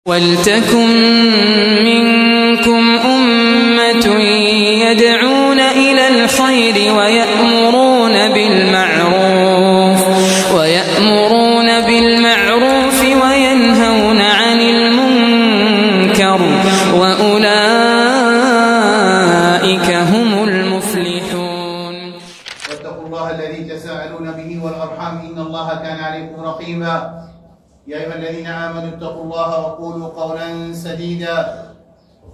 ولتكن منكم أمة يدعون إلى الخير ويأمرون بالمعروف وينهون عن المنكر وأولئك هم المفلحون. واتقوا الله الذي تساءلون به والأرحام إن الله كان عليكم رقيبا. يا أيها الذين آمنوا اتقوا الله وقولوا قولا سديدا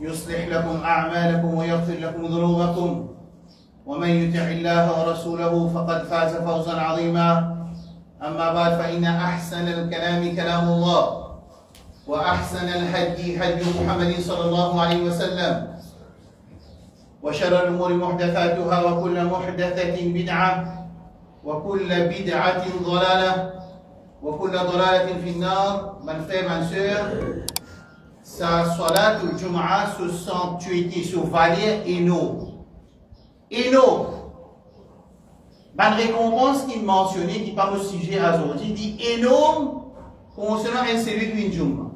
يصلح لكم أعمالكم ويغفر لكم ذنوبكم ومن يطع الله ورسوله فقد فاز فوزا عظيما. أما بعد فإن أحسن الكلام كلام الله وأحسن الهدي هدي محمد صلى الله عليه وسلم وشر الأمور محدثاتها وكل محدثة بدعة وكل بدعة ضلالة وكل ضلالة في النار. Mon frère, ma soeur, sa salat au Jumu'ah se sent tué sur Valère et nous. Bonne récompense qu'il mentionnait, qui parle au sujet aujourd'hui, dit énorme concernant un service du Jumu'ah.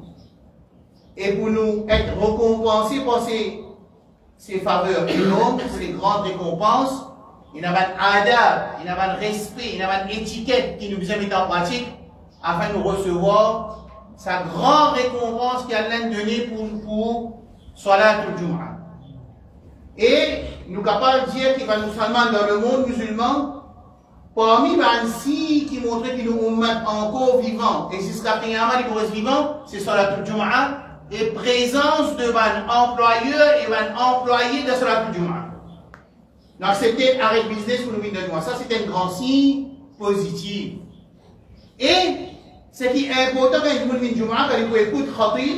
Et pour nous être récompensés pour ces faveurs énormes, ces grandes récompenses, il y a un adab, il y a un respect, il y a une étiquette qui nous besoin de mettre en pratique afin de recevoir sa grande récompense qu'Allah a donnée pour Salat al-Jumu'ah. Et nous sommes capables de dire qu'il va nous musulmans dans le monde musulman, parmi les signes qui montrent que nous sommes encore vivants, et jusqu'à Qiyamah, les rester vivants, c'est Salat al-Jumu'ah, et présence de employeurs et employés de Salat al-Jumu'ah. Donc c'était arrêt business pour nous de nous. Ça c'était un grand signe positif. Et ce qui est important quand il dit Jumu'ah, quand il faut écouter Khatib,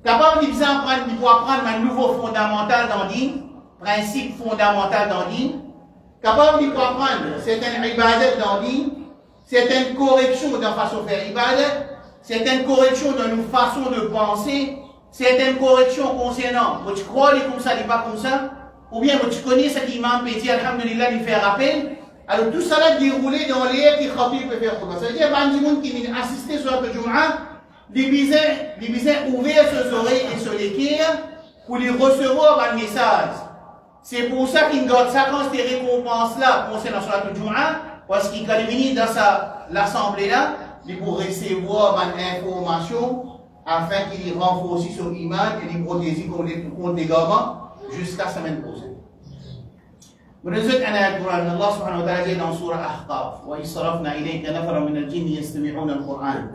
capable de apprendre un nouveau fondamental dans le principe fondamental dans le capable de apprendre certaines ibadat dans le certaines corrections dans la façon de faire ibadat, certaines corrections dans nos façons de penser, certaines corrections concernant, tu crois comme ça, il n'est pas comme ça, ou bien tu connais ce qui m'a pété, alhamdulillah, il fait rappel. Alors tout ça là déroulé dans l'air qui Khatib peut faire. Ça veut dire que les gens qui viennent assister sur le Jumu'ah, les bisins ouverts sur les oreilles et sur les cœurs pour les recevoir un message. C'est pour ça qu'ils gardent ça quand ces récompenses-là concernant sur le Jumu'ah, parce qu'ils quand ils viennent dans l'assemblée là, ils pour recevoir une information afin qu'ils renforcent sur l'iman et les protéger contre les égarements jusqu'à la semaine prochaine. ونزلت أنا القرآن الله سبحانه وتعالى dans سورة أحقاف وإذ صرفنا إليك نفرا من الجن يستمعون القرآن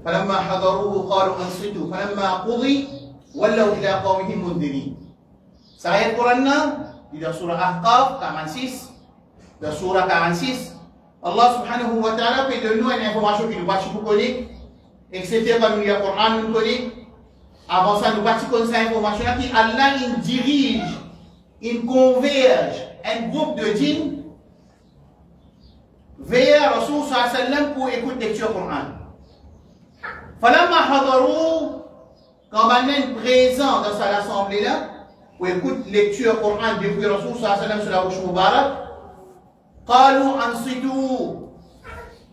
فلما حضروه قالوا أنصتوا فلما قضي ولوا إلى قومهم منذرين. Ça ayat Quran dans Surah Ahqaf 46, dans Surah 46, Allah subhanahu wa ta'ala fait de nous une information qui nous va pour connaître, etc. Comme il y a Quran nous connaît. Avant ça nous va connaître cette information là qui Allah il dirige, il converge un groupe de djinns vers Rasul sallallahu alayhi wa sallam pour écouter lecture Coran. Falamma hadarou, quand on est présent dans cette assemblée là pour écouter lecture Coran depuis Rasul sallallahu alayhi wa sallam sur la bouche Moubarak, qalu ansitu,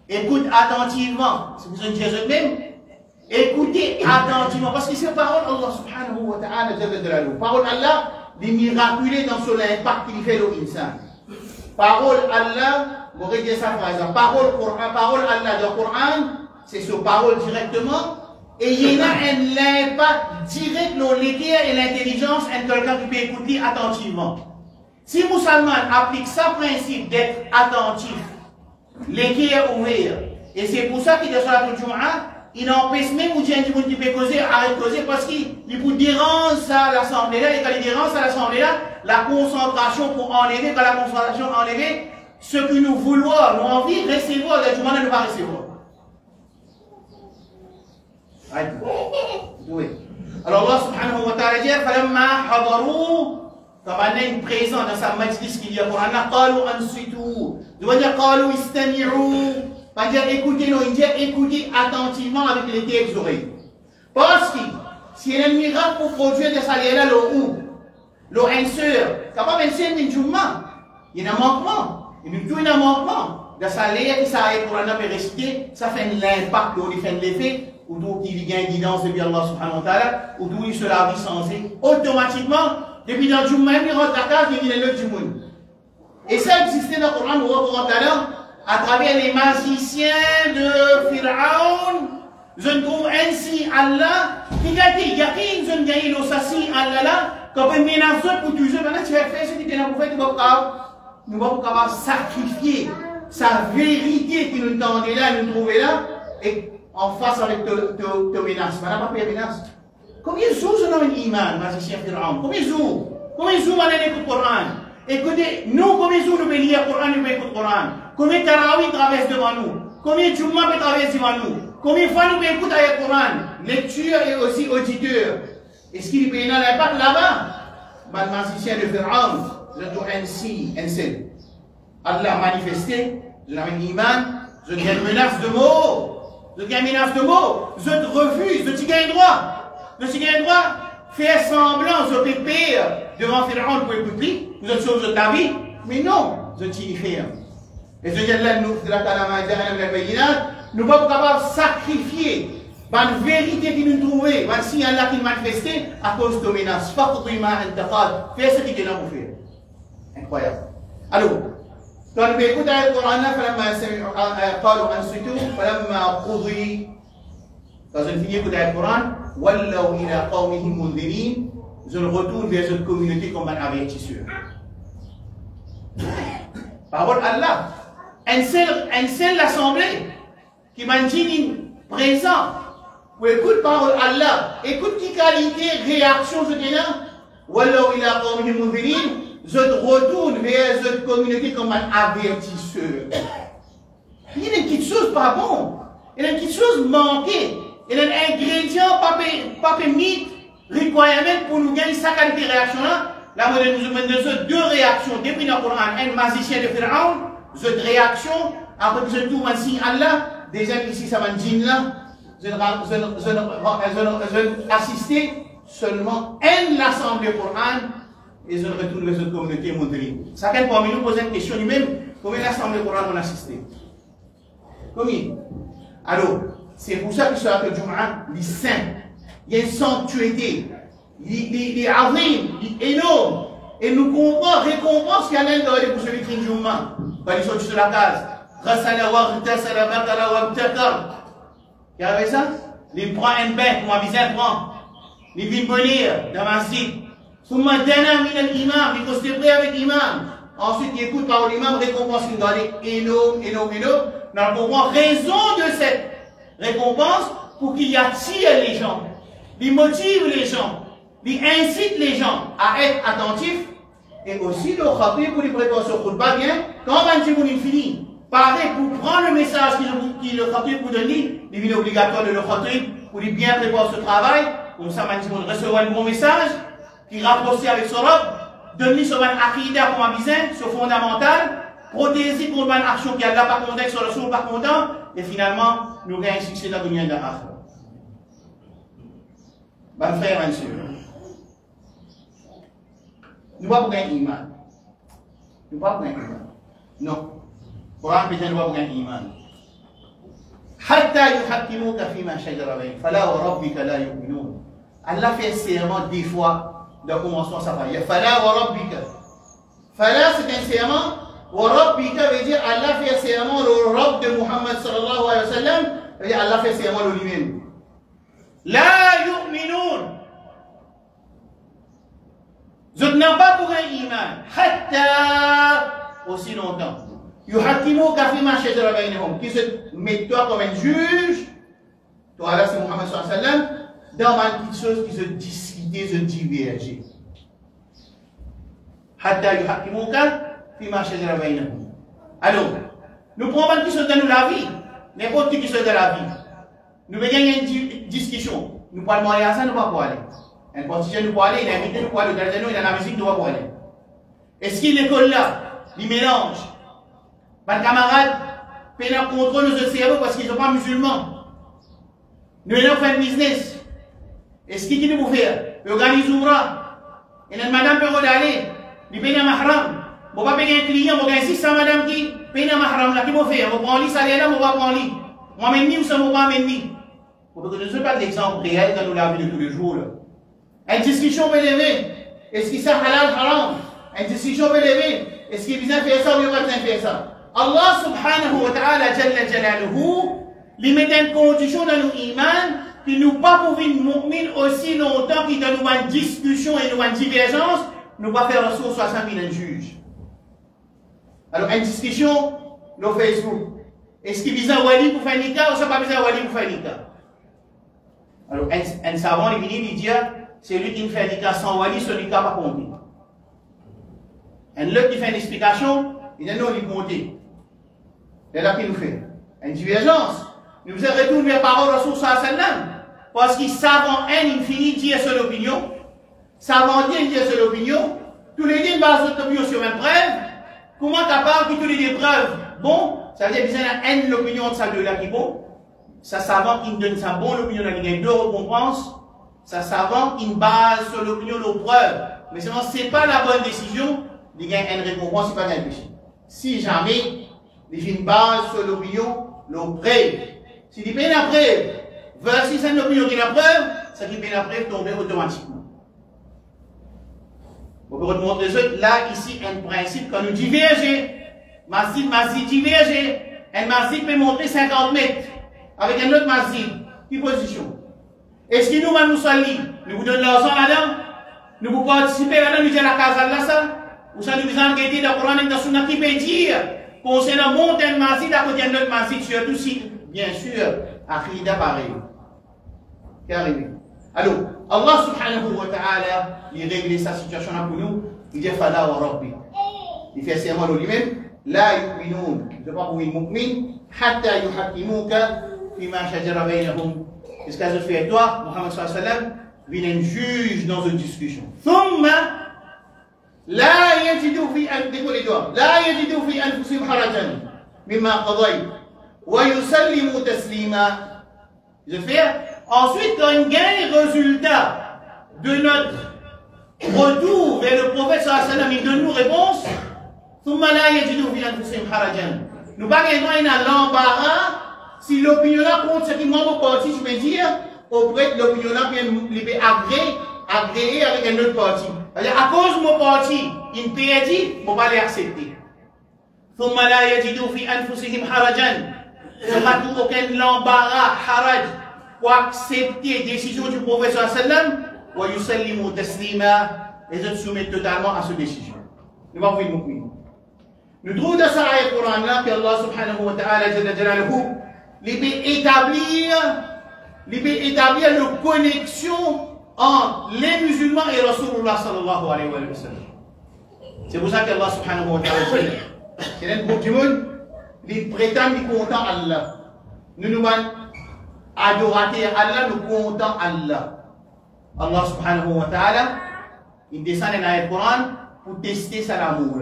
écoute attentivement, c'est besoin de Jésus même, écoutez attentivement, parce que c'est parole Allah subhanahu wa ta'ala, parole Allah, les miraculés dans son impact qu'il fait au insan. Parole Allah, vous regardez ça par exemple, parole Allah dans le Coran, c'est sur parole directement, et il y a un impact direct dans l'équerre et l'intelligence de quelqu'un qui peut écouter attentivement. Si musulman applique ce principe d'être attentif, l'équerre ouvert, et c'est pour ça qu'il est sur la Jumu'ah, il empêche même aux gens qui peuvent causer, arrêter de causer parce qu'il vous dérange à l'assemblée là, et quand il dérange à l'assemblée là, la concentration pour enlever, quand la concentration enlevée, ce que nous voulons, nous envie de recevoir, le Jumu'ah ne va pas recevoir. Oui. Alors Allah subhanahu wa ta'ala dit, falamma hadarou, quand on est présent dans sa majlis qu'il y a pour Allah, qalu ansitu, doit dire qalu istami'u. Pas dire écoutez, non, il dit écoutez attentivement avec les oreilles. Parce que si il y a un miracle pour produire des salaires là, le inseur, capable de faire un jumma, il y a un manquement. Il y a un manquement. De salaire qui s'arrête pour un homme réciter, ça fait l'impact, on fait l'effet ou tout qui gagne guidance depuis Allah subhanahu wa ta'ala, ou tout il se la vie sensée, automatiquement, depuis dans le jour même, il rentre la case, il vient le monde. Et ça existait dans le Coran, nous reprendrons tout à l'heure, à travers les magiciens de Pharaon. Je ne trouve ainsi Allah, qui a dit, il y a qui je ne gagne l'assassin Allah là, quand on menace pour toujours, maintenant tu vas faire ce que tu as fait, tu vas pouvoir sacrifier sa vérité qui nous tendait là, nous trouvait là, et en face avec te menace. Madame, pas de menace. Combien de jours je n'ai un iman, magicien Pharaon? Combien de jours? Combien de jours on écoute le Coran? Écoutez, nous, combien de jours nous lire le Coran, nous écoutons le Coran? Combien de tarawih traversent devant nous? Combien de Jumma peut traverser devant nous? Combien de fois nous écoutons le Coran? Lecture et aussi auditeur. Est-ce qu'il peut y avoir un impact là-bas? Le magicien de Pharaon, je dois ainsi. Allah a manifesté, je n'ai un iman, je gagne menace de mots. Je gagne menace de mots. Je te refuse, je te gagne droit. Je te gagne droit. Faire semblant, je te paye devant Pharaon pour écouter, vous êtes choses de ta vie, mais non, je t'y fais. Et je dis là, nous, nous ne sommes pas capables de sacrifier la vérité qui nous trouvait, le signe Allah qui manifestait à cause de menaces. Fais ce qu'il est là pour faire. Incroyable. Alors, quand nous écoutons le Coran, quand je finis d'écouter le Coran, je retourne vers cette communauté comme un avertisseur. Parole Allah. Un seul assemblée qui m'a dit présent. Pour écouter parole Allah. Écoute qui qualité, réaction je dis là. Je retourne vers cette communauté comme un avertisseur. Il y a une petite chose pas bon. Il y a une petite chose manquée. Il y a un ingrédient pas permis. Requirement pour nous gagner sa qualité de réaction là. Là, nous avons deux réactions. Depuis dans le Coran, un magicien de Pharaon, cette réaction, après que je trouve un signe Allah, déjà ici, ça va dire là, je assister seulement à l'assemblée Coran et je retourne vers cette communauté Moudri. Chacun parmi nous pose une question lui-même, combien l'assemblée Coran on assisté? Combien? Alors, c'est pour ça que sur la Jum'a, les saints, il y a une sanctuité, il est azim, il est énorme. Et nous comprenons, récompense qu'il y a l'un pour celui qui est Jum'a. Quand ils sont sur la case, Rassala wa Gtasala Bakala wa Btakar. Il y avait ça? Il prend un bain, comme un bizarre prend. Il vient venir dans ma site. Souma dana min al-imam, il faut se prêt avec l'imam. Ensuite, il écoute par l'imam, récompense qu'il doit aller énorme. Nous comprenons raison de cette récompense pour qu'il attire les gens. Il motive les gens, il incite les gens à être attentifs, et aussi le khatib pour les préparer sur khutbah bien, quand on finit, pareil pour prendre le message qui le khatib vous donne, il est obligatoire de le khatib pour bien préparer ce travail, comme ça on recevoir un bon message, qui rapproche avec son robe, donner sur un akida pour un bizin, sur fondamental, protéger contre une action qui a là par contact sur le son par content, et finalement, nous gagnons un succès dans le dunya de l'Akhirah. Mes frères et sœurs, nous ne pouvons pas gagner iman. Nous ne pouvons pas gagner iman. Non. Pour un pétain, nous ne pouvons pas gagner iman. حتى يحكموك فيما شجر بينهم فلا وربك لا يؤمنون. Allah fait serment des fois de commencement sa parole. فلا وربك. فلا c'est un serment. وربك veut dire Allah fait serment le Rabb de Muhammad sallallahu alayhi wa sallam. Veut dire Allah fait serment de lui-même. La yu'minun. Je n'ai pas pour un iman. Hatta aussi longtemps. Yuhakimuka fima shajara bainahum. Qui se met toi comme un juge. Toi là c'est Muhammad sallallahu alayhi wa sallam. Dans une petite chose qui se discutait, se divergeait. Hatta yuhakimuka fima shajara bainahum. Alors, nous prenons une question dans la vie. N'importe qui soit dans la vie. Nous venons une discussion. Nous parlons à ça, nous ne pouvons pas aller. Un politicien nous peut aller, il a invité nous pour aller, il a la musique, nous ne pouvons pas aller. Est-ce qu'il l'école là, il mélange? Mes camarades, peuvent contrôler nos cerveaux parce qu'ils ne sont pas musulmans. Nous allons faire un business. Est-ce qu'il peut faire? Il organise Oumra. Et notre madame peut aller. Il paye un mahram. Il ne peut pas payer un client, il va insister à madame qui paye un mahram là, qui peut faire? Il va prendre lui, ça là, il va prendre lui. Moi, je ne vais pas prendre. Pour que nous ne soyons pas l'exemple réel dans la vie de tous les jours. Là. Une discussion peut lever. Est-ce qu'il s'est halal, haram? Une discussion peut lever. Est-ce qu'il vient faire ça ou il va faire ça? Allah subhanahu wa ta'ala, jalla jalaluhu, lui met une condition dans nos imans, qui nous pas pour une mu'min aussi longtemps qu'il nous a une discussion et nous a une divergence, nous va faire ressources 60 000 juges. Alors, une discussion, nos Facebook. Est-ce qu'il vise un wali pour faire nikah ou ça pas besoin un wali pour faire nikah? Alors, un savant, il vient, il dit, c'est lui qui me fait nikah sans wali, ce nikah pas compté. Un autre qui fait une explication, il dit non, il compte. C'est là qu'il nous fait. Une divergence. Nous faisons retourner les paroles de Rasul sallam. Parce qu'ils savent en haine infinie dire seule opinion. Savent dire seule opinion. Tous les deux basent notre opinion sur une preuve. Comment capable que tous les deux preuves? Bon, ça veut dire qu'ils ont haine l'opinion de ça de là qui est bon. Ça savant qu'il donne sa bonne opinion dans les deux récompenses. Ça savant qu'il base sur l'opinion de preuves. Mais sinon, ce n'est pas la bonne décision. Il y a une récompense, c'est pas un péché. Si jamais, il y a une base sur l'opinion, le preuve. Si il y a une preuve, versus une opinion qui est la preuve, ça qui est la preuve tomber automatiquement. On peut remontrer ça. Là, ici, un principe, quand nous divergeons, masjid diverge, un masjid peut monter 50 mètres avec un autre masjid. Quelle position? Est-ce qu'il nous va nous salir? Nous vous donnons l'argent là-dedans? Nous vous participez là-dedans, nous disons la casa là, ça? Ou ça nous disons qu'il y a dans le Coran et dans le Sunna qui peut dire concernant monter un masjid à côté d'un autre masjid, surtout si, bien sûr, Akhida pareil. Carrément. Alors, Allah subhanahu wa ta'ala, il règle sa situation là pour nous, il dit Fala wa Rabbi. Il fait serment lui-même, La yu'minun, il ne pas pour une mu'min, Hatta yuhakimuka, Fima shajara baynahum. Jusqu'à ce fait, toi, Muhammad sallallahu alayhi wa sallam, vient un juge dans une discussion. Thumma, لا يجدوا في أنفسهم حرجا مما قضيت ويسلموا تسليما. Je fais ensuite quand il gagne résultat de notre retour vers le prophète sallallahu alayhi wa sallam, il donne nous réponse. ثم لا يجدوا في أنفسهم حرجا. Nous pas gagner dans l'embarras si l'opinion là compte ce qui m'en parti, je peux dire auprès de l'opinion là bien agréé avec un autre parti. À cause de mon parti, il me dit, je ne peux pas l'accepter. ثم لا يجدوا في أنفسهم حرجا. Il n'y a aucun embarras, haraj, pour accepter la décision du prophète sallam, wa yusallimu taslima, et je soumettre totalement à cette décision. Nous allons voir nous. Nous trouvons dans ça ayat Coran là que Allah subhanahu wa ta'ala jalla jalaluhu il peut établir la connexion entre les musulmans et Rasulullah sallallahu alayhi wa sallam. C'est pour ça qu'Allah subhanahu wa ta'ala dit, c'est un groupe du monde, ils prétendent qu'ils content Allah. Nous nous adorater Allah, nous comptons Allah. Allah subhanahu wa ta'ala, il descend dans l'ayat Coran pour tester sa amour.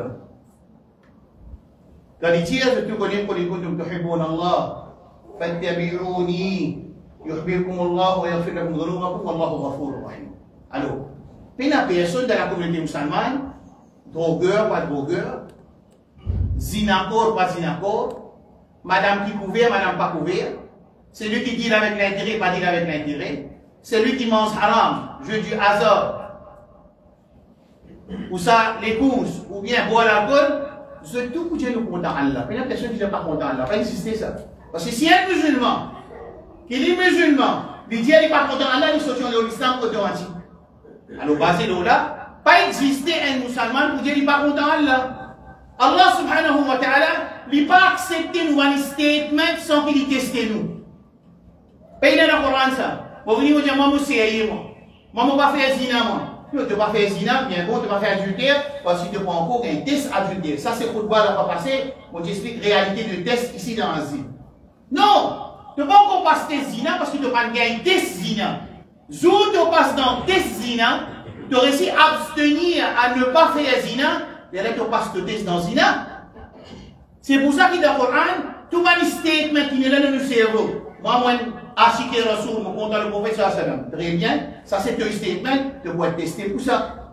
Quand il dit, je te connais pour les kuntum tuhibbun Allah, fattabi'uni. يحببكم الله ويغفر لكم ذنوبكم والله غفور رحيم. Alors, une personne dans la communauté musulmane, drogueur, pas drogueur, zinakor, pas zinakor, madame qui couvert, madame pas couvert, celui qui dit avec l'intérêt, pas dit avec l'intérêt, celui qui mange haram, jeu du hasard, ou ça, l'épouse, ou bien boire l'alcool, c'est tout pour Dieu nous content Allah. Mais la personne qui n'est pas content Allah, pas insister ça. Parce que si un musulman, qui est musulman, il dit qu'il n'est pas content Allah, il sortit de l'islam automatique. Alors, basé là, pas exister un musulman pour dire qu'il n'est pas content Allah. Allah subhanahu wa ta'ala, il n'a pas accepté nous un statement sans qu'il teste nous. Pas dans le Coran ça. Vous venez vous dire, moi, c'est moi, je ne vais pas faire zina, moi. Tu ne vas pas faire zina, bien bon, tu ne vas pas faire adultère, parce que tu prends encore un test adultère. Ça, c'est pour le voir, on va passer, on t'explique la réalité de test ici dans l'asile. Non! Tu ne vas pas encore passer zina parce que tu n'as pas gagné test zina. Zou tu passes dans test zina, tu réussis à abstenir à ne pas faire zina, et là tu passes le test dans zina. C'est pour ça qu'il dans le Coran, tout le statement qui est là dans le cerveau. Moi, Ashike Rasoul, mon compte le prophète sallam. Très bien, ça c'est un statement, tu dois tester pour ça.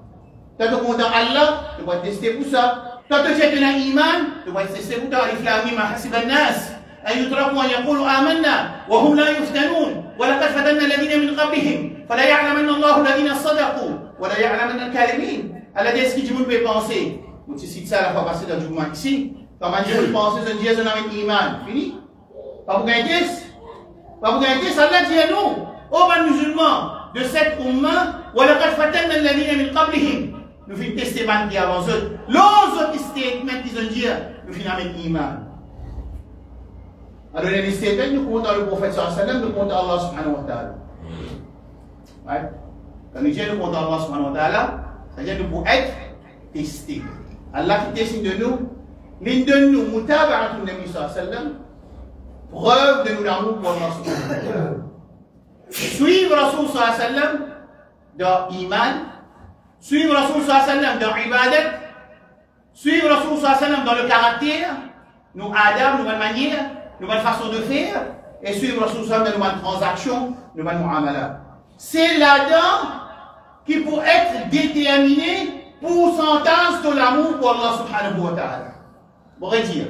Tu as content Allah, tu dois tester pour ça. Tu as un iman, tu dois tester pour ça. Alif Lam Mim Hasiban Nas. أن يتركوا أن يقولوا آمنا وهم لا يفتنون ولقد فتنا الذين من قبلهم فلا يعلمن الله الذين صدقوا ولا يعلمن الكاذبين. Allah dit, est-ce que vous pouvez penser, on cite ça la fois passée dans le Juma ici, comment vous pensez que Dieu est un iman, fini? Pas vous gagner, pas vous gagner, ça l'a dit à nous, aux musulmans de cette umma, وَلَقَدْ فَتَنَّا الَّذِينَ مِنْ قَبْلِهِمْ. Nous faisons testament qui avance eux. L'autre statement qu'ils ont dit, nous faisons un iman. Alors les statements, nous comptons le prophète sallallahu alayhi wa sallam, nous comptons Allah subhanahu wa ta'ala. Ouais. Quand nous disons nous comptons Allah subhanahu wa ta'ala, c'est-à-dire nous pouvons être testés. Allah qui teste de nous, l'une de nous, mutaba'atul nabi sallallahu alayhi wa sallam, preuve de nous l'amour pour Allah subhanahu wa ta'ala. Suivre Rasul sallallahu alayhi wa sallam dans iman, suivre Rasul sallallahu alayhi wa sallam dans ibadat, suivre Rasul sallallahu alayhi wa sallam dans le caractère, nos adab, nos manières, nos façons de faire, et suivre Rasul sallallahu alayhi wa sallam dans nos transactions, nos mu'amala. C'est là-dedans qui peut être déterminé pourcentage de l'amour pour Allah subhanahu wa ta'ala. On pourrait dire.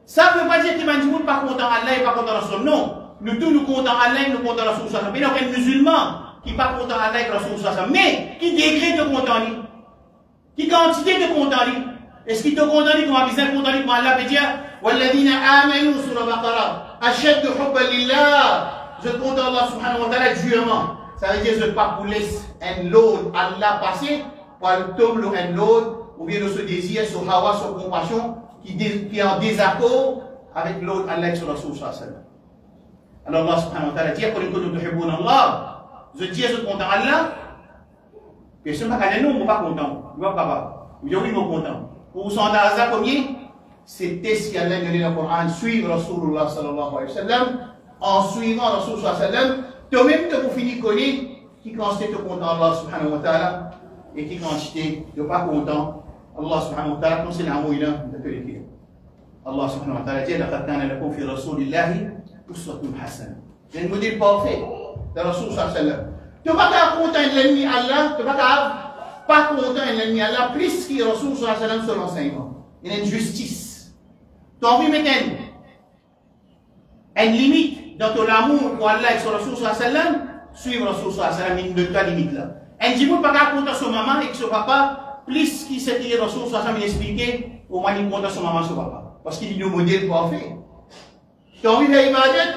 Ça ne veut pas dire que les gens ne sont pas contents Allah et pas contents Rasul. Non. Nous tous nous comptons Allah et nous comptons Rasul sallallahu alayhi wa sallam. Mais il y a des musulmans qui ne sont pas contents Allah et Rasul sallallahu alayhi wa sallam. Mais qui degré de content lui. Qui quantité de content lui. Est-ce qu'il te content lui comme un bizarre content lui comme Allah veut dire وَالَّذِينَ آمَنُوا sur la Baqara أَشَدُّ حُبًّا لِلَّهِ. Je compte Allah subhanahu wa ta'ala durement. Ça veut dire que je ne pas pour laisser un lot Allah passer pour le tombe un lot ou bien de ce désir, ce hawa, ce compassion qui est en désaccord avec l'autre Allah sur Rasul sallallahu alayhi wa sallam. Alors Allah subhanahu wa ta'ala dit قُلْ إِن كُنتُمْ تُحِبُّونَ اللَّهَ. Je dis je compte Allah. Mais ce n'est pas qu'on n'est pas content. Nous ne sommes pas. Nous sommes contents. Pour s'en avoir combien? C'était ce qu'Allah nous dit dans le Coran, suivre Rasulullah sallallahu alayhi wa sallam. En suivant Rasul sallallahu alayhi wa sallam, toi-même tu peux finir connaître qui quantité de content Allah subhanahu wa ta'ala et qui quantité de pas content Allah subhanahu wa ta'ala, comme c'est l'amour il a de tous les pieds. Allah subhanahu wa ta'ala dit لَقَدْ كَانَ لَكُمْ فِي رَسُولِ اللَّهِ أُسْوَةٌ حَسَنَةٌ. C'est un modèle parfait de Rasul sallallahu alayhi wa sallam. Tu n'es pas content de l'ennemi Allah, tu n'es pas content de l'ennemi Allah, plus que Rasul sallallahu alayhi wa sallam sur l'enseignement. Il y a une justice. Tu as envie de mettre une limite dans ton amour pour Allah et sur Rasul sallallahu alayhi wa sallam, suivre Rasul sallallahu alayhi wa sallam, de ta limite là. Un petit peu pas content son maman et que son papa, plus qu'il s'est dit Rasul sallallahu alayhi wa sallam, il expliquait au moins il content son maman son papa. Parce qu'il est le modèle parfait. Tu as envie de faire ibadat,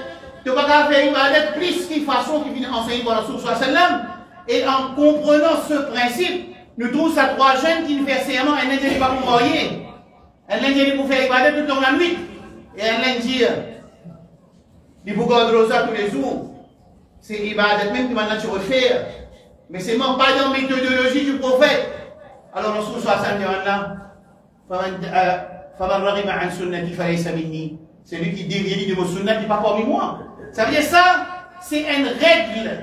tu ne peux pas faire ibadat plus qu'il façon qui vient enseigner par Rasul sallallahu alayhi wa sallam. Et en comprenant ce principe, nous trouvons ça trois jeunes qui nous font serment, un n'est pas pour marier. Un n'est pour faire ibadat tout le temps la nuit. Et un n'est dit, il faut garder ça tous les jours. C'est ibadat même que maintenant tu refais. Mais c'est même pas dans la méthodologie du prophète. Alors Rasul sallallahu alayhi wa sallam, فَمَنْ رَغِبَ عَنْ سُنَّتِي فَلَيْسَ مِنِّي. C'est lui qui dévie de mon sunnat, il n'est pas parmi moi. Ça veut dire ça, c'est une règle,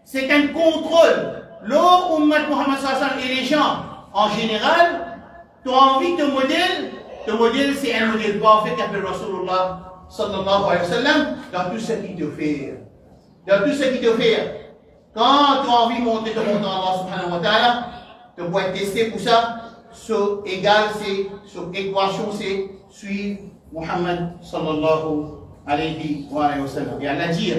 c'est un contrôle. L'eau, Ummat Muhammad sallallahu alayhi wa sallam et les gens, en général, tu as envie de ton modèle c'est un modèle parfait qu'appelle Rasulullah sallallahu alayhi wa sallam dans tout ce qu'il te fait. Dans tout ce qu'il te fait. Quand tu as envie de monter ton montant Allah subhanahu wa ta'ala, tu peux être testé pour ça. Ce égal, c'est, ce équation, c'est suivre Muhammad sallallahu alayhi wa sallam. Et Allah dit,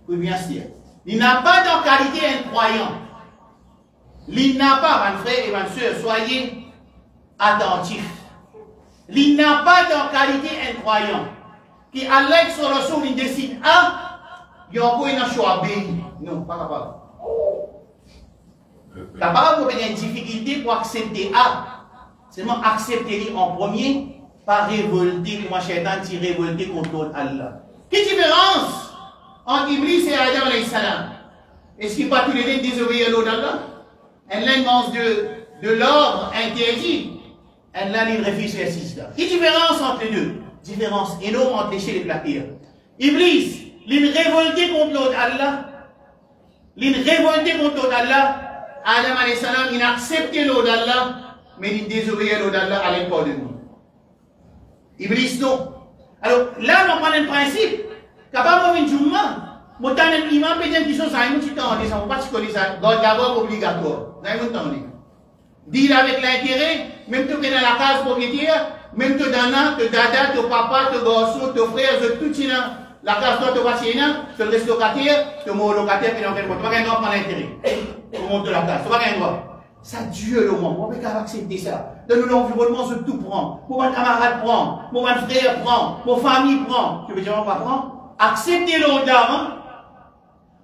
pour bien sûr, il n'a pas de qualité un croyant. Il n'a pas, mes frères et mes soeurs, soyez attentifs. Il n'a pas de qualité un croyant. Qui Allah sur le sol, il décide A, il y a encore un choix B. Non, pas capable. Capable de une difficulté pour accepter A. Seulement accepter en premier, pas révolter, comme un shaitan qui révolté contre Allah. Quelle différence entre Iblis et Adam alayhi salam? Est-ce qu'il ne pas tous les deux désobéir à l'ordre d'Allah? Un mange de l'ordre interdit. Un là, il refuse l'exercice là. Quelle différence entre les deux? Différence énorme entre les chiens et les plaquires. Iblis, il révolté contre l'ordre d'Allah. Il révolté contre l'ordre d'Allah. Adam alayhi salam, il a accepté l'ordre d'Allah, mais il désobéit à l'ordre d'Allah à l'effort de nous. Iblis non. Alors là, on prend un principe. Capable de dire, moi, un imam peut dire que ça a un petit temps, ça ne va pas se connaître ça. God d'abord obligatoire. Dire avec l'intérêt, même tout que dans la case propriétaire, même te dana, te dada, te papa, te garçon, te frère, te tout china, la classe toi te voici, te reste locataire, te mot locataire, puis tu vas gagner droit par l'intérêt. Tu montes de la classe, tu vas gagner droit. Ça Dieu le monde, on peut pas accepter ça. Dans l'environnement, je tout prend. Mon camarade prend, mon frère prend, mon famille prend. Tu veux dire, on va prendre? Acceptez l'ordre.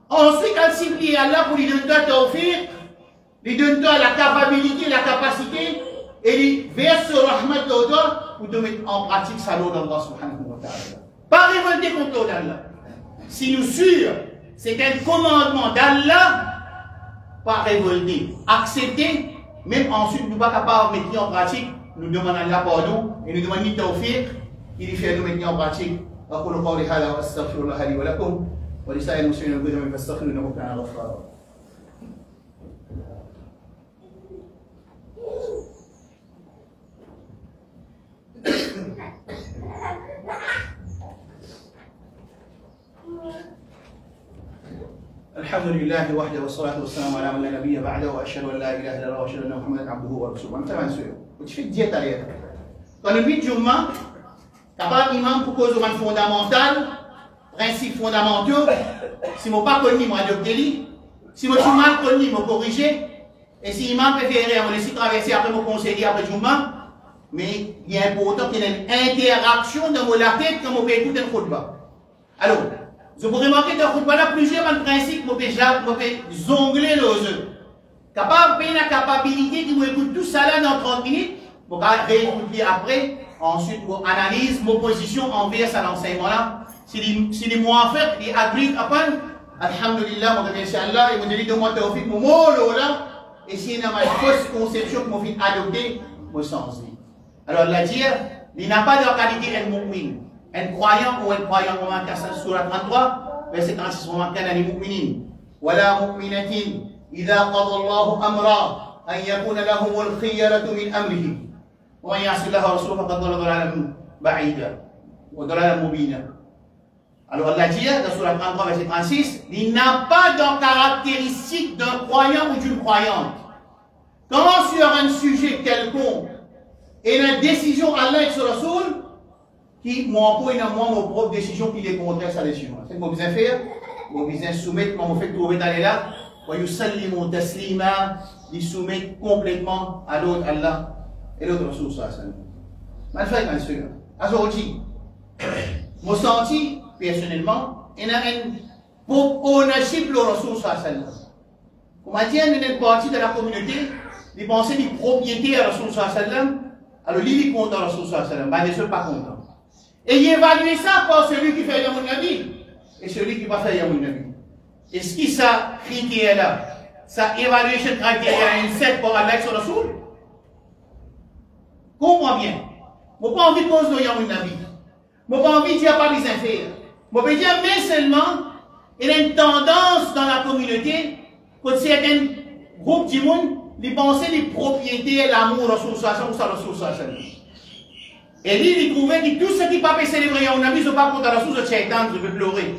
Ensuite, quand il prie Allah pour lui donner tawfiq, lui donne la capacité, la capacité, et lui verse le rahmat d'Allah pour te mettre en pratique sa loi d'Allah subhanahu wa ta'ala. Pas révolter contre l'ordre d'Allah. Si nous sûrs, c'est un commandement d'Allah, pas révolter, accepter, même ensuite nous ne sommes pas capables de mettre en pratique, nous demandons Allah pardon et nous demandons tawfiq, il fait nous mettre en pratique. أقول قولي هذا وأستغفر الله لي ولكم ولسائر المسلمين والمسلمين فاستغفروه إنه كان غفارا. الحمد لله وحده والصلاة والسلام على من لا نبي بعده وأشهد أن لا إله إلا الله وأشهد أن محمدا عبده ورسوله. أنت ما نسوي. وتشوف ديت عليها. Quand le 8 Jumma, capable imam pour cause de fondamental, principes fondamentaux, si mon pas connu, moi adopté, si mon mal connu, moi corrigé, et si imam préféré, on laisse traverser après mon conseiller après Jumma, mais il est important qu'il y ait une interaction dans la tête quand on peut écouter le khutbah. Alors, je vous remarquer dans le khutbah là, plusieurs principes, on peut zongler les œufs. Capable de la capacité qui vous écoute tout ça là dans 30 minutes, on va réécouter après, ensuite on analyse mon position envers cet enseignement-là. Si les mois fait, les adultes après, alhamdulillah, on remercie Allah, et on dit de moi, tu as fait mon mot là, et si il y a une fausse conception que mon fils a adoptée, moi sens. Alors, la dire, il n'a pas de qualité un mu'min, un croyant ou un croyant, on va casser sur la 33, verset 36, on va casser les mu'minin. Wala mu'minatin, idha qadha Allahu amra, an yakuna lahum al-khiyaratu min amrihi. ومن يعص الله ورسوله فقد ضل ضلالا بعيدا وضلالا مبينا. Alors Allah dit dans Surah 33 verset 36, il n'a pas de caractéristique d'un croyant ou d'une croyante. Quand sur un sujet quelconque et la décision Allah et sur Rasoul, qui m'emploie moi mon propre décision qui est contre sa décision. C'est ce que vous besoin faire, vous besoin soumettre, comme vous faites trouver d'aller là, wa yusallimu taslima, il soumet complètement à l'autre Allah. Et l'autre Rasoul sallallahu alayhi wa sallam. Mal fait, aujourd'hui, moi senti personnellement, il y a un ownership le Rasoul sallallahu alayhi wa sallam. Comment dire, il y a une partie de la communauté, ils pensaient des propriétés à Rasoul sallallahu alayhi wa sallam, alors lui, il compte à Rasoul sallallahu alayhi wa sallam, mais les autres pas contents. Et il évalue ça par celui qui fait Yamoun Nabi et celui qui va faire Yamoun Nabi. Est-ce que ça critère là, ça évaluation critère une 7 pour Allah sur Rasoul? Comprends bien. Je n'ai pas envie de cause de Yamoun Nabi. Je n'ai pas envie de dire pas les affaires. Je peux dire, mais seulement, il y a une tendance dans la communauté, que certains groupes du monde, ils pensaient les propriétés, l'amour, Rasoul sallallahu alayhi wa sallam. Et lui, il trouvait que tout ce qui ne peut pas célébrer Yamoun Nabi, ils ne sont pas contre la source de Tchaitan, je veux pleurer.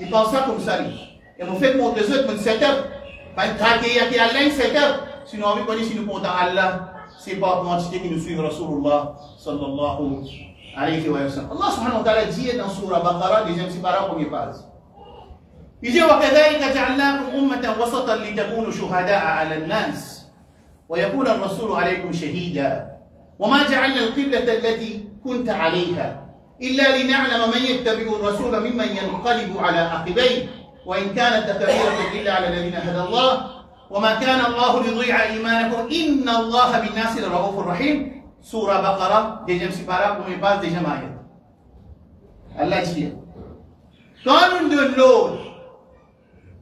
Il pense ça comme ça, lui. Et on fait montrer ça, mon setup. Pas une traquée, il y a un setup. Sinon, on veut si nous comptons Allah. C'est pas pour quantité qui nous suivent Rasulullah sallallahu alayhi wa sallam. Allah subhanahu wa ta'ala dit dans Surah Baqarah, deuxième séparé, première page. Il dit وَكَذَلِكَ جَعَلْنَاكُمْ أُمَّةً وَسَطًا لِتَكُونُوا شُهَدَاءَ عَلَى النَّاسِ وَيَكُونَ الرَّسُولُ عَلَيْكُمْ شَهِيدًا وَمَا جَعَلْنَا الْقِبْلَةَ الَّتِي كُنْتَ عَلَيْهَا إِلَّا لِنَعْلَمَ مَنْ يَتَّبِعُ الرَّسُولَ مِمَّنْ يَنْقَلِبُ عَلَى عَقِبَيْهِ وَإِنْ كَانَتْ لَكَبِيرَةٌ إِلَّا عَلَى الَّذِينَ هَدَى اللَّهُ وما كان الله ليضيع إيمانكم إن الله بالناس لرؤوف رحيم. Surah Baqarah, deuxième séparé, première page, deuxième ayat. Allah dit, quand nous donnons l'autre,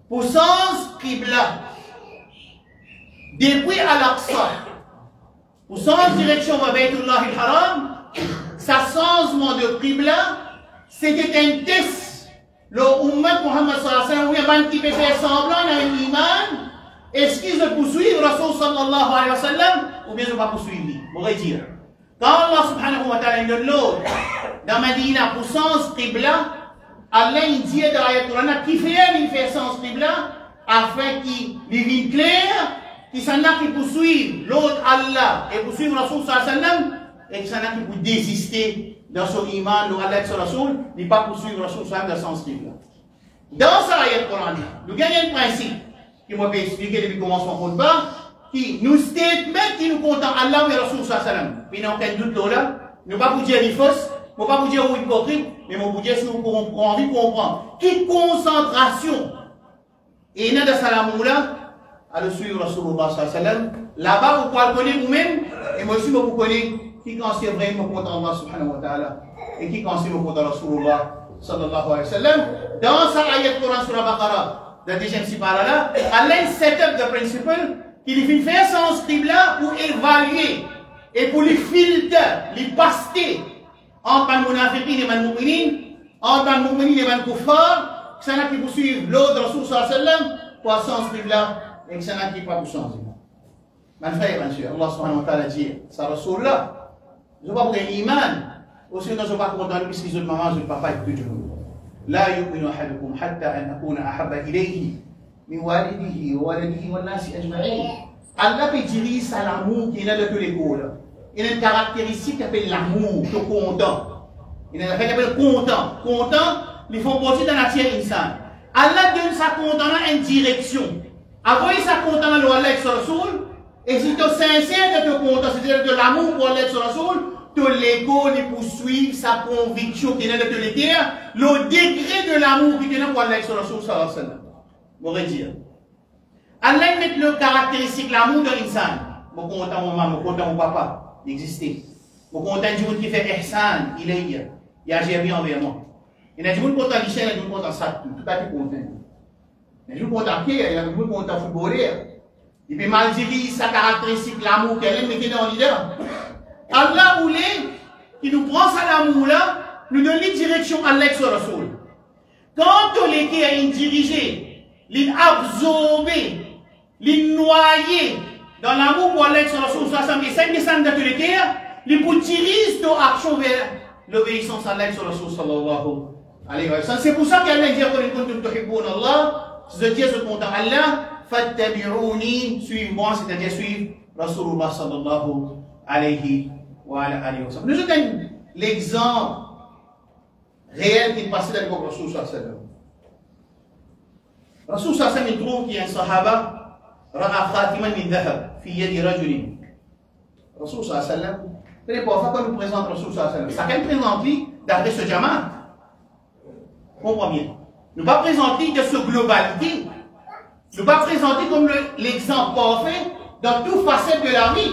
pour sens Qibla, depuis Al-Aqsa, pour sens direction vers Baytullah al-Haram, sa changement de Qibla, c'était un test. Le Ummah Muhammad sallallahu alayhi wa sallam, qui peut faire semblant d'un iman. Est-ce qu'ils se poursuivent Rasul sallallahu alayhi wa sallam ou bien ils ne vont pas poursuivre? On va dire. Quand Allah subhanahu wa ta'ala donne l'autre dans Medina pour sens Qibla, Allah dit dans l'ayat Qur'an qui fait sens Qibla afin qu'il vienne clair, qu'il s'en a qui poursuivent l'autre Allah et poursuivent Rasul sallallahu alayhi wa sallam et que ça n'a qui pour désister dans son iman, nous allons sur Rasoul, il pas poursuivre Rasoul dans le sens là. Dans sa ayat coranique, nous gagnons un principe qui m'a expliqué depuis le commencement de bas, qui nous statement qui nous content Allah et Rasoul sallam. Puis n'a aucun doute là, nous pas vous dire les fausses, nous pas vous dire aux hypocrites, mais nous vous dire si vous avez envie de comprendre. Qui concentration et il y a de salamou là, à le suivre Rasulullah sallam. Là-bas, vous pouvez le connaître vous-même, et moi aussi, vous connaissez qui considère vraiment contre Allah subhanahu wa ta'ala, et qui considère contre Rasulullah sallallahu alayhi wa sallam. Dans sa ayat Coran sur la Baqarah, la deuxième sipara là, Allah set up the principle qu'il fait faire son scribe là pour évaluer et pour les filtres, les paster entre les munafiqin et les mu'minin, entre les mu'minin et les kuffar, que ça n'a qui poursuivre l'ordre Rasul sallallahu alayhi wa sallam pour son scribe là, et que ça n'a qui pas pour changer. Mes frères, bien sûr, Allah subhanahu wa ta'ala dit, ça Rasul là, je ne vais pas pour l'iman, aussi je ne vais pas pour dans le puisque je ne mange pas avec tout le monde. لا يؤمن أحدكم حتى أن أكون أحب إليه من والده وولده والناس أجمعين. Allah peut dire ça l'amour qui est dans l'école. Il y a une caractéristique qui s'appelle l'amour, le content. Il y a une qui s'appelle content. Content, ils font partie de la nature insan. Allah donne sa content dans une direction. Avant sa content dans l'Allah sur le sol, et si tu es sincère de ton content, c'est-à-dire de l'amour pour Allah sur le sol, que l'ego les poursuive sa conviction qui est dans le terre, le degré de l'amour qui est dans Allah sur le sol, sallallahu alayhi wa sallam. M'aurait dit. Allah met le caractéristique l'amour de l'insan. Mon content mon maman, mon content mon papa, il existait. Mon content du monde qui fait ihsan, il agit bien envers moi. Il y a du monde content l'ishan, il y a du monde content ça, tout à fait content. Il y a du monde content qui, il y a du monde content footballeur. Il peut mal dire sa caractéristique l'amour qu'elle aime, mais qui est dans leader. Allah voulait qu'il nous prend ça l'amour là, nous donne une direction à l'ex Rasoul. Quand on est à une diriger, l'absorber, noyer dans l'amour pour l'ex Rasoul, 65 de tous les terres, il pour tirer nos actions vers l'obéissance à l'ex Rasoul sallallahu alayhi wa sallam. C'est pour ça qu'Allah dit que nous tuhibbun Allah, si je dis ce compte à Allah, fattabi'uni, suivez-moi, c'est-à-dire suivre Rasulullah sallallahu alayhi wa sallam. Nous avons l'exemple réel qui est passé dans le Rasul sallallahu alayhi wa sallam. Rasul sallallahu alayhi wa sallam, il trouve qu'il y a un sahaba, ra'a khatiman min dhahab, fi yadi rajulin. Rasul sallallahu alayhi wa sallam, c'est pour ça qu'on nous présente Rasul sallallahu alayhi wa sallam. Ça qu'elle présente lui d'après ce jamaat. Comprenez bien. Nous ne pas présenter de cette globalité. Nous ne pas présenter comme l'exemple parfait dans toute facette de la vie.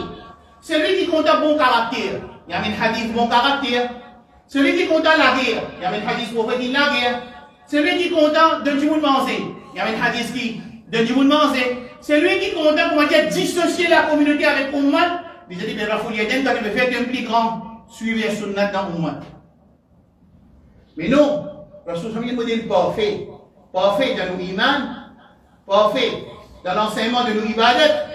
Celui qui compte un bon caractère, il y a un hadith bon caractère. Celui qui compte la guerre, il y a un hadith prophète de la guerre. Celui qui compte de du monde manger, il y a un hadith qui de du monde manger. Celui qui compte comment dire dissocier la communauté avec Ummat, il dit bien la folie est quand tu veux faire un plus grand, suivre sunnat dans Ummat. Mais non, Rasul est un modèle parfait, parfait dans nos iman, parfait dans l'enseignement de nos ibadat,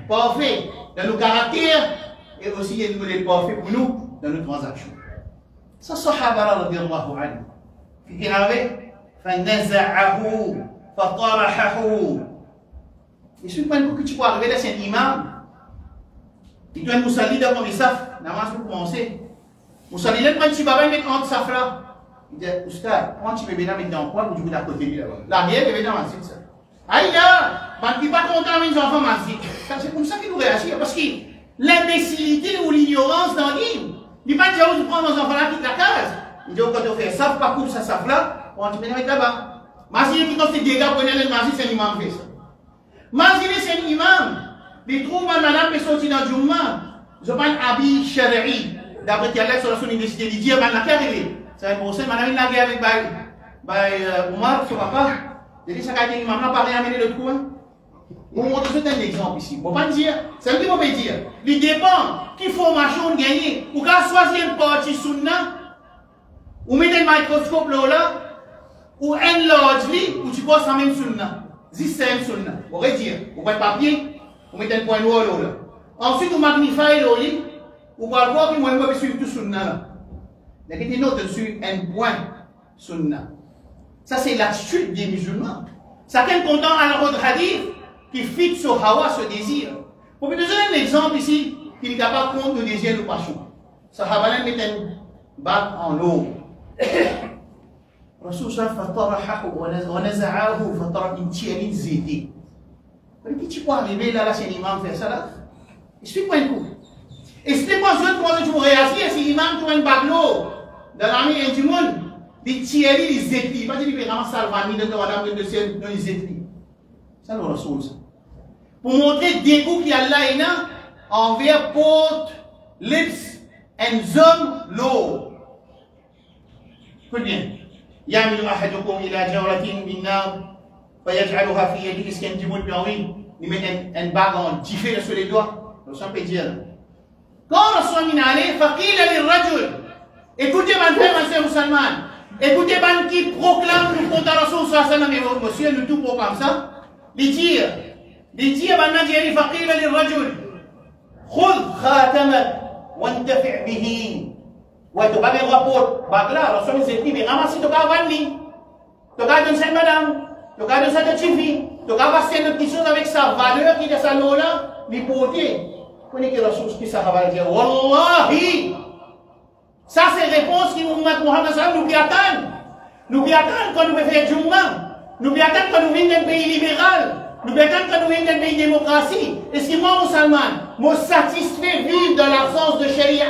parfait dans nos caractères, et aussi il y a un modèle parfait pour nous dans nos transactions. Ça, Sahaba radiyallahu anhu, qui est arrivé, فَنَزَعَهُ فَطَرَحَهُ. Et ce que tu peux arriver là, c'est un imam. Il doit nous saluer d'abord les safs, namaz pour commencer. Nous saluer là, quand tu vas mettre entre safs là, il dit, Oustad, quand tu peux venir maintenant, quoi, vous dites à côté de lui là-bas. La bière, il vient dans masjid ça. Aïe là, quand tu pas content avec les enfants masjid. C'est comme ça qu'il nous réagit, parce que l'imbécilité ou l'ignorance dans l'île, il ne dit pas dire, tu prends nos enfants là, quitte la case. Il dit, quand on fait saf, pas coupe ça saf là, on tu peux mettre là-bas. Masjid qui fait des dégâts, prenez le masjid, c'est l'imam fait ça. Masjid, c'est l'imam. Les trouve madame qui sorti dans Jumma, je parle habit shari'i. D'après qu'il y a sur la son décidé de dire, la carrière. C'est pour ça, madame, il a guerre avec Omar, son papa. Il dit, ça a été maman, pas réamener le trou. Pour montrer un exemple ici. Pour pas dire, c'est ce qu'il faut dire. Il dépend qui formation on gagne. Ou qu'à choisir une partie sunna, ou mettre un microscope là, ou un large lit, ou tu passes la même sunna. C'est un sunna. On va dire, ou pas de papier, ou mettre un point noir là. Ensuite, on magnifie le lit, ou va voir que moi, je vais suivre tout sunna là. Il y a une note dessus, un point sunna. Ça, c'est l'attitude des musulmans. Ça qu'un content à la route hadith qui fixe sur hawa, ce désir. Pour vous donner un exemple ici, qui est capable de compte de désir de passion. Sahabalan mettent un bac en eau. Rasul fatarahahu wa naza'ahu fatara intiani ziti. Mais tu peux arriver là, c'est l'imam fait ça là. Explique-moi un coup. Explique-moi comment tu vas réagir si l'imam trouve un bac d'eau dans l'armée du monde. Les tiers, les zétris. Pas dire qu'il va ramasser le de madame de ciel dans les zétris. Ça le Rasul ça. Pour montrer le dégoût qu'il y a là envers porte, lips and zone l'eau. Écoute bien. يعمل أحدكم إلى جورة من نار فيجعلها في يده اسكن جمول بيوين il met un bague en diffé sur les doigts. Le sang peut dire. Quand Rasul min allé, faqila lirrajul. Écoutez mon frère, ma soeur musulmane. Écoutez ban qui proclame nous contre Rasul sallallahu alayhi wa sallam. Monsieur, nous tout proclame ça. Les dire ban dit faqila lirrajul. خذ خاتمك وانتفع به. Ouais, tu vas me rapporter, bagla, Rasul nous dit, mais ramasse ton gars vanni, ton gars donne cette madame, ton gars donne cette chifi, ton gars va faire une petite chose avec sa valeur qui est sa lola, lui porter. Vous connaissez que Rasul qui ça va dire, Wallahi, ça c'est réponse qui Muhammad sallam nous attend. Nous attend quand nous faisons Jumma, nous attend quand nous venons d'un pays libéral, nous attend quand nous venons d'un pays démocratie. Est-ce que moi, musulman, me satisfait vivre dans l'absence de sharia,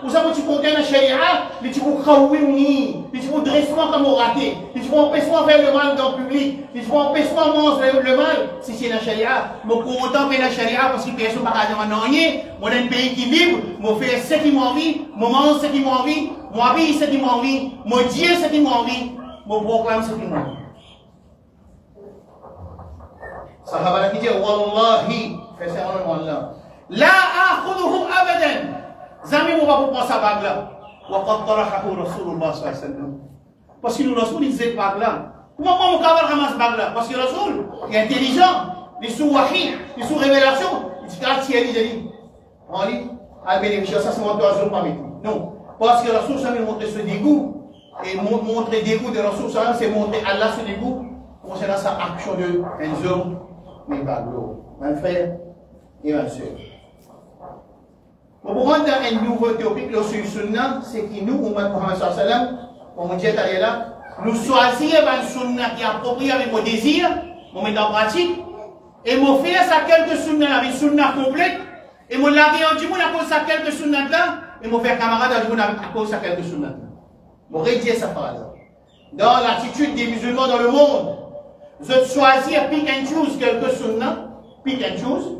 ou ça, tu contiens la sharia, mais tu peux kawimni, mais tu peux dressement comme au raté, mais tu peux empêcher faire le mal dans le public, mais tu peux empêcher manger le mal, si c'est la sharia. Je suis content de faire la sharia parce que personne ne va dire rien, moi, dans un pays qui est libre, je fais ce qui m'a envie, je mange ce qui m'a envie, je habille ce qui m'a envie, je dis ce qui m'a envie, je proclame ce qui m'a envie. Sahaba qui dit, Wallahi, fais ça en Allah. La akhudhuhum abadan. Jamais on va vous prendre sa bague là. Wa qad tarahahu Rasulullah sallallahu alayhi wa sallam. Parce que le Rasul il disait bague là. Comment on va ramasser bague là? Parce que le Rasul il est intelligent. Il est sous wahi, il est sous révélation. Il dit ah tiens il dit. On dit ah bénéficiaire ça c'est mon toison pas non. Parce que le Rasul ça il montre ce dégoût et montrer dégoût de Rasul ça c'est montrer Allah ce dégoût concernant sa action de un homme mais bague là. Mon frère et ma soeur. Pour rendre un nouveau topic, le sunnah, c'est que nous, Muhammad sallallahu alayhi wa sallam, comme on dit là, nous choisissons un sunnah qui est approprié avec nos désirs, nous mettons en pratique, et nous faisons ça quelques sunnahs avec sunnah complète, et nous l'avons dit, nous avons ça quelques sunnahs là, et nous faisons camarades à cause de quelques sunnahs là. Nous rédiger sa phrase. Dans l'attitude des musulmans dans le monde, je choisis pick and choose quelques sunnahs, pick and choose.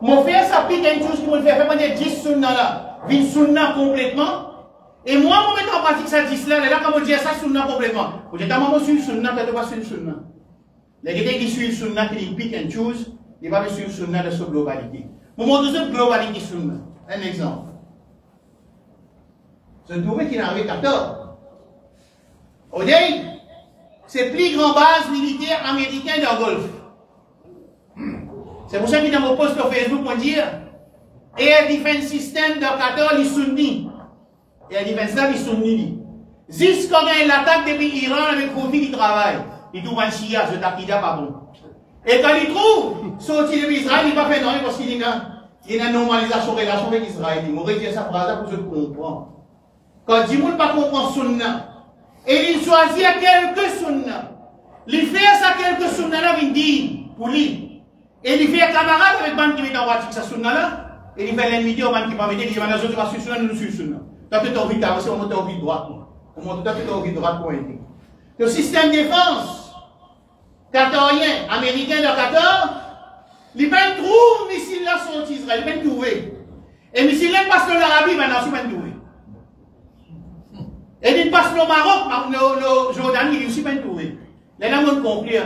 Mon frère, ça pique une chose qui me fait faire 10 sunnah là, 20 sunnah complètement. Et moi, je mets en pratique ça 10 là, et là, quand je dis ça sunnah complètement, je dis, moi, je suis sunnah, tu dois suivre sunnah. Les gens qui suivent sunnah, qui pick and choose, ils vont suivre sunnah de sa globalité. Pour moi, de cette globalité sunnah. Un exemple. Je trouvais qu'il en avait 14. Odeil, c'est plus grand base militaire américaine dans le Golfe. C'est pour ça qu'il dans mon post sur Facebook pour dire Air Defense System de Qatar, les sunnis. Air Defense là, les sunnis. Jusqu'à l'attaque depuis l'Iran avec Kofi qui travaille. Il trouve un chia, je t'appelle pas bon. Et quand il trouve, sorti de Israël, il ne va pas faire non parce qu'il y a une normalisation de relation avec Israël. Il m'aurait dit ça pour ça pour que je comprends. Quand il ne pas comprendre sunna, et il choisit quelques sunna, il fait ça quelques sunna là, il dit pour lui. Et il fait un camarade avec le qui met en pratique sa sunna là, et il fait l'inviter au ban qui va mettre, il dit, les autres vont suivre sunna, nous suivons sunna. Toi, tu as envie d'avancer, on monte en vie droite. On monte, toi, tu as envie de droite pour aider. Le système de défense qatarien, américain de Qatar, il va trouver missile là sur Israël, il va trouver. Et missile là passe dans l'Arabie, maintenant, il va trouver. Et il passe au Maroc, le Jordanie, il aussi va trouver. Les gens ont compris,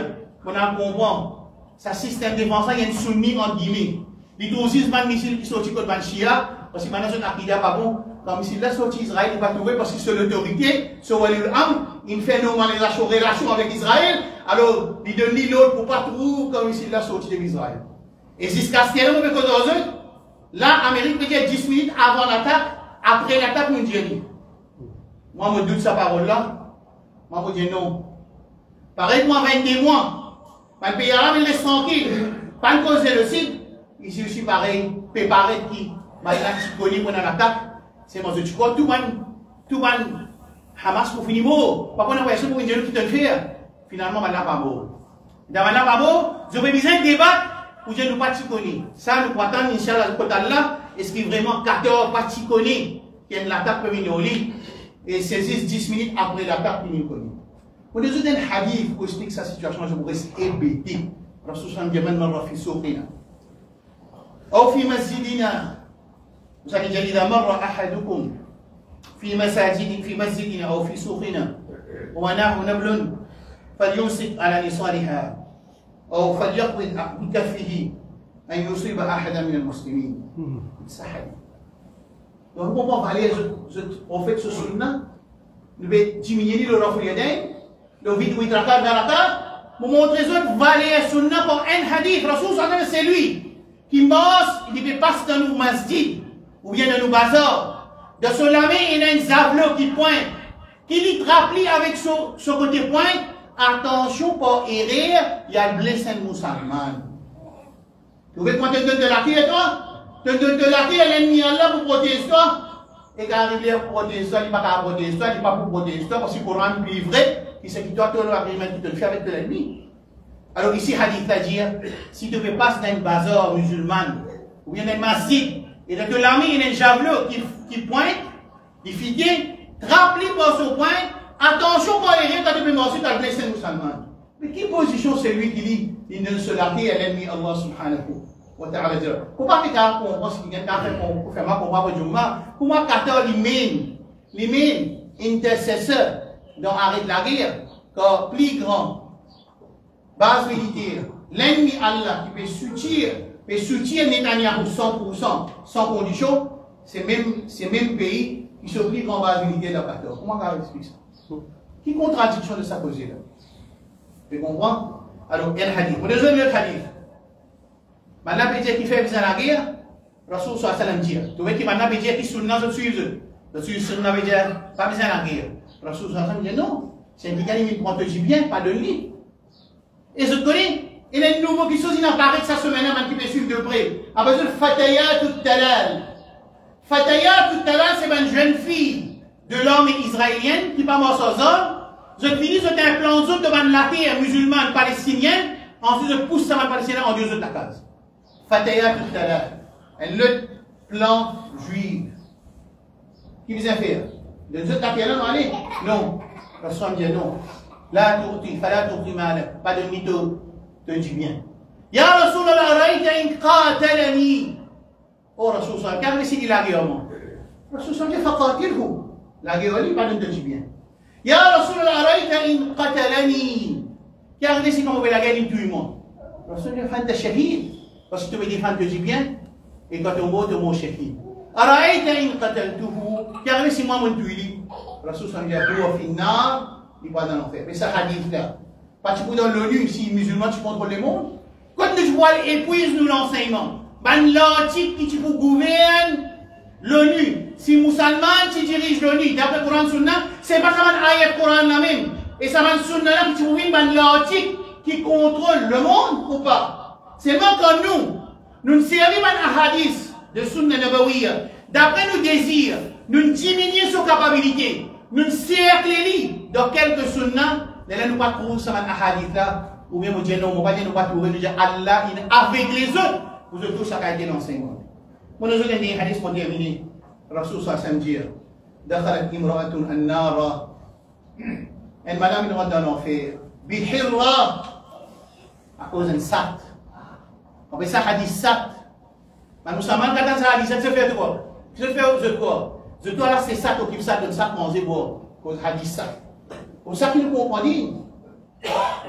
on a compris. Ça système de défense, il y a une sunni en guillemets. Il y a aussi un missile qui sortit contre Banshia, parce que maintenant, c'est un akida pas bon. Quand le missile là sorti Israël, il va trouver parce que c'est l'autorité, c'est Walil Am, il fait normalisation, relation avec Israël, alors il donne l'autre pour pas trouver quand le missile là sorti de Israël. Et jusqu'à ce qu'il y ait là, l'Amérique peut dire 10 minutes avant l'attaque, après l'attaque, nous dit. Moi, je me doute sa parole là. Moi, je dis non. Pareil, moi, 22 mois. Le pays arabe, il laisse tranquille. Pas de cause de génocide. Ici aussi, pareil, préparé qui, maintenant, qui connaît pour l'attaque. c'est moi, tu crois, tout le monde, Hamas pour finir mot, pas qu'on a personne pour une qui te le fait, finalement, maintenant, pas beau. Dans maintenant, pas beau, je vais besoin de débattre, pour dire nous pas t'y connaître. Ça, nous attendons, Inch'Allah, le côté là, est-ce qu'il y a vraiment 14 pas t'y connaître, qui est l'attaque pour venir au lit, et saisissent 10 minutes après l'attaque pour venir au lit. Pour nous donner un hadith pour expliquer sa situation, je vous reste hébété. Rasul sallam dit, man marra fi souqina, ou fi masjidina, vous allez dire, إذا مر أحدكم في مسجدنا أو في سوقنا ومنعه نبل فليمسك على نصالها أو فليقبض بكفه أن يصيب أحدا من المسلمين. صحيح. Donc, on va aller, on fait ce sunna, nous devons diminuer le rafle yadayn, le vide 8 rakat, 20 rakat, pour montrer aux autres, va aller à sunna pour un hadith. Rasul sallam, c'est lui qui mange, il ne peut pas se dans nos masjid, ou bien dans nos bazars. De se laver, il y a un zavlo qui pointe, qui lui rappelle avec ce côté pointe, attention pour errer, il y a le blessé musulman. Tu veux qu'on te donne de la tête, toi? Te donne de la tête, l'ennemi Allah pour protéger toi. Et quand il est pour protéger toi, il n'est pas pour protéger toi, il n'est pas pour protéger toi, parce que le Coran est vrai, il sait que toi, tu as l'agrément qui te le fait avec de l'ennemi. Alors ici, hadith à dire, si tu veux passer dans une bazar musulmane, ou bien dans un masjid, et que l'armée, il y a un javelot qui pointe, il figué, rappelez par son point, attention quand il est quand tu peux manger, tu as blessé le musulman. Mais quelle position c'est lui qui dit, il ne se l'a dit à l'ennemi Allah subhanahu wa ta'ala. Pourquoi que tu as pense qu'il y a un café pour faire ma combat pour Jumma? Pourquoi Qatar les mains intercesseurs dans l'arrêt de la guerre, quand plus grand, base militaire, l'ennemi Allah qui peut soutenir Netanyahu 100%, sans condition, c'est même pays qui se plie en base militaire de Qatar. Comment on explique ça? Qui contradiction de sa posée là? Tu comprends? Alors, il y a un hadith. Pour les autres, il y a un hadith. Maintenant, il dit qu'il fait visiter la guerre, Rasul sallallahu alayhi wa sallam dit. Tu vois qu'il maintenant, il dit qu'il sunna se suivre. Le sunna veut dire pas visiter la guerre. Rasul sallallahu alayhi wa sallam dit non. C'est un indicatif qui prend du bien, pas de lit. Et je connais, il y a un nouveau qui chose, il apparaît que ça se mène à qui peut suivre de près. A besoin de Fataya tout talal. Fataya tout talal, c'est une jeune fille de l'armée israélienne qui pas mort sans hommes. Je finis, c'est un plan de devant la terre musulmane palestinienne. Ensuite, je pousse ça palestinien en Dieu de la case. Fataya tout à l'heure. Le plan juif. Qui vous a fait? De Dieu de la terre, non, allez? Non. Personne dit non. Là, tourti, fala tourti mal. Pas de mytho. Te dis bien. Ya Rasulallah, raïta in qatalani. Oh, Rasulallah, car ici, il a guerre. Rasulallah, faqatilhu. La guerre, il pas de te dis bien. Ya Rasulallah, raïta in qatalani. Car ici, comment on veut la guerre, il tue moi. Rasulallah, fanta shahid. Parce que tu veux défendre, te dis bien. Et quand on mot, tu mot shahid. Araïta in qataltuhu. Car ici, moi, mon tuili. Rasulallah, huwa finnar. Il va dans l'enfer. Mais ça, hadith là. Parce que dans l'ONU, si musulman, tu contrôles le monde. Quand nous voyons, épuise-nous l'enseignement. Ben, l'antique qui tu gouverne l'ONU. Si musulman, tu diriges l'ONU. D'après le Coran Sunna, c'est pas ça, un ayat Coran là même. Et ça va Sunna là, qui tu gouverne, ben, l'antique qui contrôle le monde ou pas. C'est même comme nous. Nous ne servons pas un hadith de Sunna Nabawiya. D'après nos désirs, nous diminuons ses capacités. Nous cerclons dans quelques Sunna. Là, nous ne pouvons pas trouver ça dans hadith là, ou bien nous disons non, nous ne pouvons pas trouver Allah avec les autres. Vous avez tout ça qui a été l'enseignement. Moi, nous avons dit hadith pour terminer. Rasul sallallahu alayhi wa sallam dit دخلت امرأة النار. Une madame rentre dans l'enfer. Bihirra. À cause d'un sat. On fait ça hadith sat. Mais nous savons quand ça hadith sat, ça fait quoi? Je fais quoi? Je dois là, c'est ça qui ça donne ça manger boire. Cause hadith sat. Pour ça qu'il nous comprend,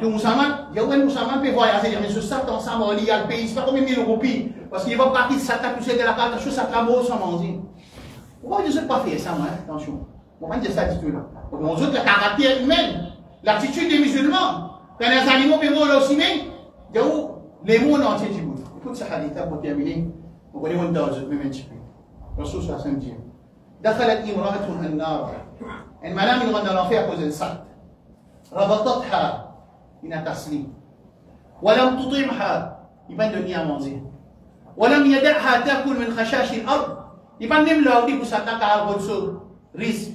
le musulman, il y a un musulman qui peut voyager, mais ce sac ensemble, il y a le pays, c'est pas comme 1000 roupies, parce qu'il va partir de ça, tout de la carte, chose à la sans manger. Pourquoi je ne sais pas faire ça, moi, attention. On va dire cette attitude-là. On autres, le caractère humain, l'attitude des musulmans, quand les animaux peuvent voler aussi, mais il y a où les mondes entiers du monde. Écoute ce hadith pour terminer, on va aller voir dans le même un petit peu. Rasul sallallahu alayhi wa sallam dit دخلت امرأة النار. Une madame qui rentre dans l'enfer à cause d'un sac. ربطتها من تسليم ولم تطعمها, il va donner à manger. ولم يدعها تأكل من خشاش الأرض, Il pas même leur dit pour s'attaquer à votre risque.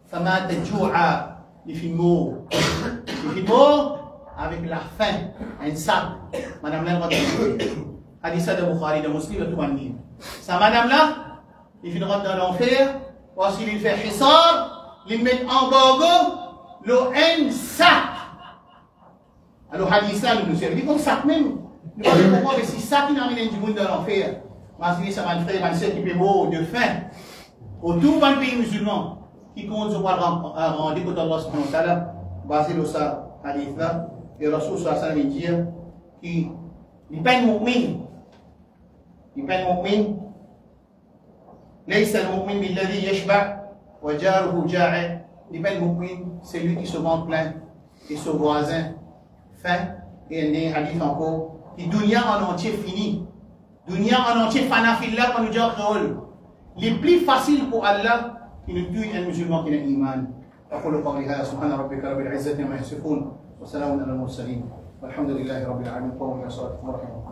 Fama tajou'a, il fait mot. Il fait mot avec la faim, un sac. Madame là, va te Hadith de Bukhari, de Muslim, de tout le monde. Ça, madame là, il finira dans l'enfer. Parce qu'il fait hisar, il met en bogo, le sac. Alors, hadith là, nous servons. Il dit sac même. Nous ne pouvons pas si ça qui n'a amené du monde dans l'enfer. Parce que ça va frère, ma soeur qui peut mourir de faim. Autour d'un pays musulman, qui compte se voir rendre compte d'Allah subhanahu wa ta'ala, basé sur ça, hadith là, et Rasul sallallahu alayhi wa sallam dit qu'il n'est pas un mu'min. Il n'est pas un mu'min. ليس المؤمن بالذي يشبع وجاره جائع. Il n'est pas un mu'min, c'est lui qui se vend plein et son voisin faim. Et il y a un hadith encore. Die dunya en entier fini. Dunya en entier fanafillah quand nous disons créole. Les plus faciles pour Allah qui nous tue un musulman qui n'a iman. أقول قولي هذا سبحان ربك رب العزة عما يصفون وسلام على المرسلين والحمد لله رب العالمين. قوموا إلى صلاتكم ورحمة الله.